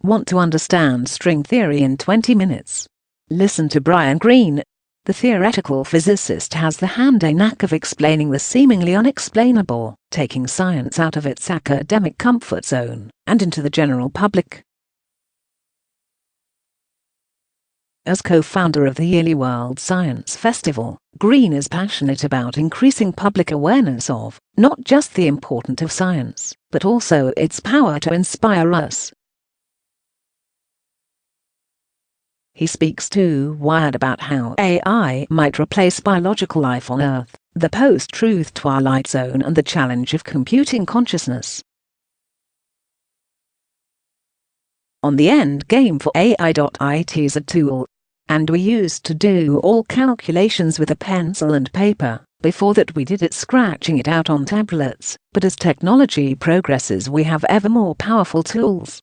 Want to understand string theory in 20 minutes? Listen to Brian Greene. The theoretical physicist has the handy knack of explaining the seemingly unexplainable, taking science out of its academic comfort zone and into the general public. As co-founder of the yearly World Science Festival, Greene is passionate about increasing public awareness of not just the importance of science, but also its power to inspire us. He speaks to Wired about how AI might replace biological life on Earth, the post-truth twilight zone, and the challenge of computing consciousness. On the end game for AI.it is a tool, and we used to do all calculations with a pencil and paper. Before that we did it scratching it out on tablets, but as technology progresses we have ever more powerful tools.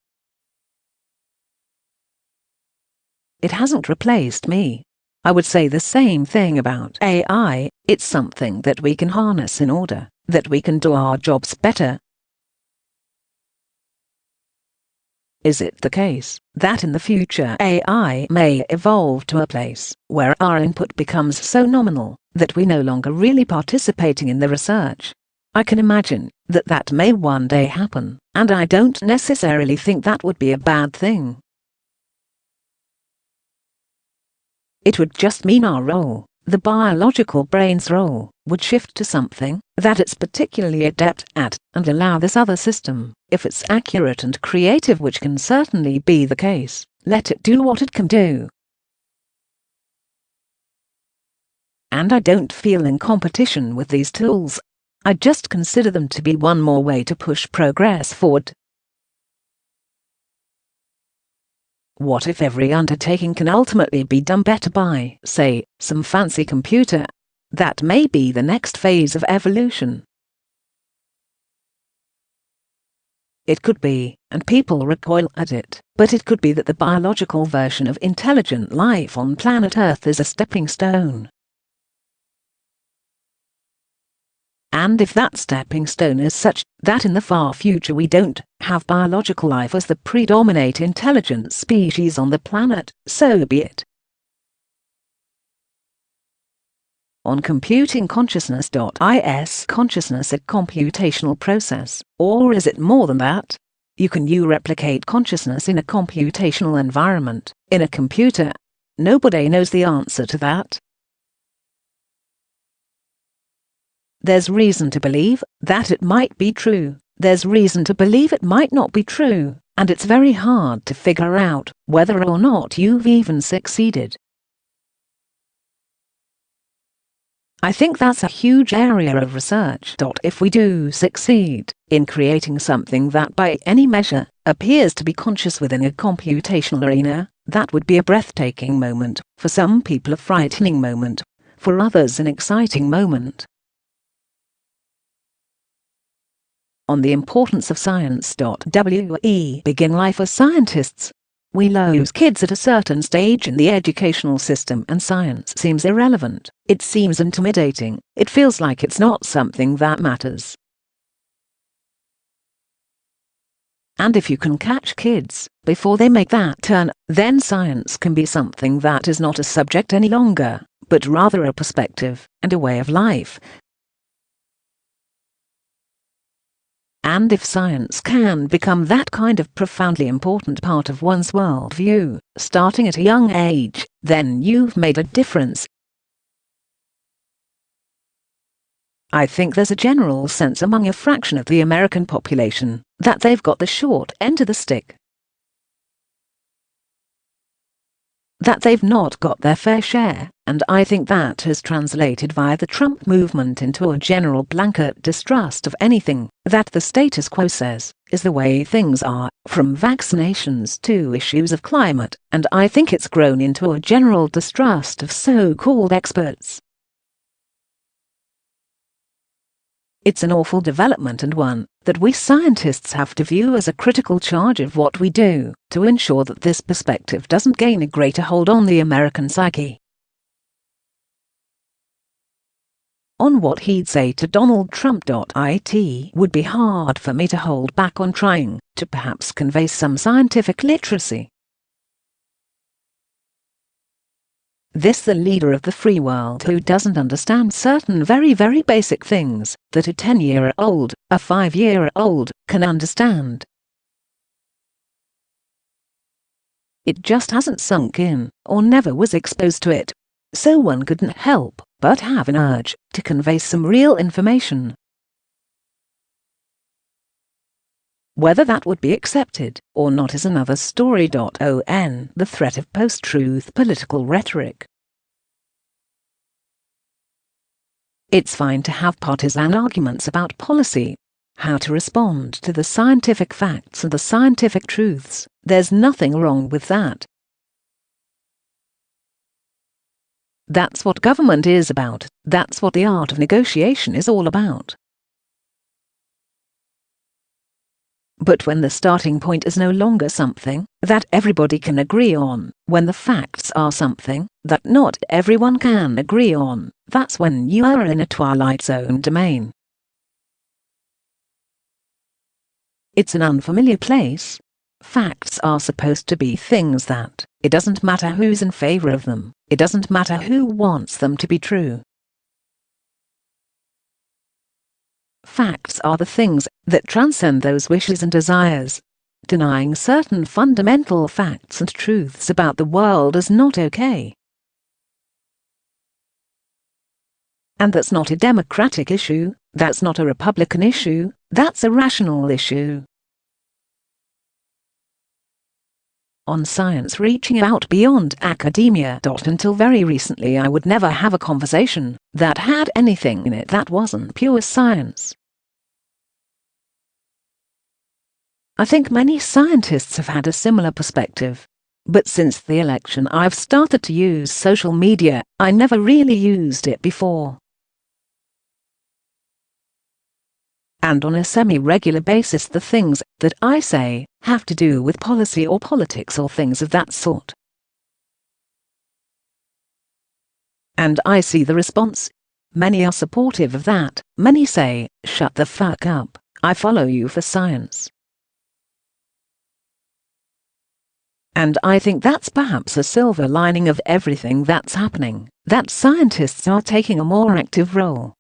It hasn't replaced me. I would say the same thing about AI. It's something that we can harness in order that we can do our jobs better. Is it the case that in the future AI may evolve to a place where our input becomes so nominal that we no longer really participating in the research? I can imagine that may one day happen, and I don't necessarily think that would be a bad thing. It would just mean our role, the biological brain's role, would shift to something that it's particularly adept at, and allow this other system, if it's accurate and creative, which can certainly be the case, let it do what it can do. And I don't feel in competition with these tools. I just consider them to be one more way to push progress forward. What if every undertaking can ultimately be done better by, say, some fancy computer? That may be the next phase of evolution. It could be, and people recoil at it, but it could be that the biological version of intelligent life on planet Earth is a stepping stone. And if that stepping stone is such that in the far future we don't have biological life as the predominant intelligent species on the planet, so be it. On computing consciousness.is, consciousness a computational process, or is it more than that? Can you replicate consciousness in a computational environment, in a computer? Nobody knows the answer to that. There's reason to believe that it might be true, there's reason to believe it might not be true, and it's very hard to figure out whether or not you've even succeeded. I think that's a huge area of research. If we do succeed in creating something that by any measure appears to be conscious within a computational arena, that would be a breathtaking moment, for some people a frightening moment, for others an exciting moment. On the importance of science.we begin life as scientists. We lose kids at a certain stage in the educational system and science seems irrelevant, it seems intimidating, it feels like it's not something that matters. And if you can catch kids before they make that turn, then science can be something that is not a subject any longer, but rather a perspective and a way of life. And if science can become that kind of profoundly important part of one's worldview, starting at a young age, then you've made a difference. I think there's a general sense among a fraction of the American population that they've got the short end of the stick. That they've not got their fair share, and I think that has translated via the Trump movement into a general blanket distrust of anything that the status quo says is the way things are, from vaccinations to issues of climate, and I think it's grown into a general distrust of so-called experts. It's an awful development, and one that we scientists have to view as a critical charge of what we do to ensure that this perspective doesn't gain a greater hold on the American psyche. on what he'd say to Donald Trump. It would be hard for me to hold back on trying to perhaps convey some scientific literacy. This the leader of the free world who doesn't understand certain very basic things that a 10-year-old, a 5-year-old can understand. It just hasn't sunk in, or never was exposed to it, so one couldn't help but have an urge to convey some real information. Whether that would be accepted or not is another story. On the threat of post-truth political rhetoric. It's fine to have partisan arguments about policy, how to respond to the scientific facts and the scientific truths. There's nothing wrong with that. That's what government is about. That's what the art of negotiation is all about. But when the starting point is no longer something that everybody can agree on, when the facts are something that not everyone can agree on, that's when you are in a twilight zone domain. It's an unfamiliar place. Facts are supposed to be things that it doesn't matter who's in favor of them, it doesn't matter who wants them to be true. Facts are the things that transcend those wishes and desires. Denying certain fundamental facts and truths about the world is not okay. And that's not a democratic issue, that's not a Republican issue, that's a rational issue. On science reaching out beyond academia. Until very recently I would never have a conversation that had anything in it that wasn't pure science. I think many scientists have had a similar perspective. But since the election I've started to use social media. I never really used it before. And on a semi-regular basis the things that I say have to do with policy or politics or things of that sort. And I see the response. Many are supportive of that, many say, shut the fuck up, I follow you for science. And I think that's perhaps a silver lining of everything that's happening, that scientists are taking a more active role.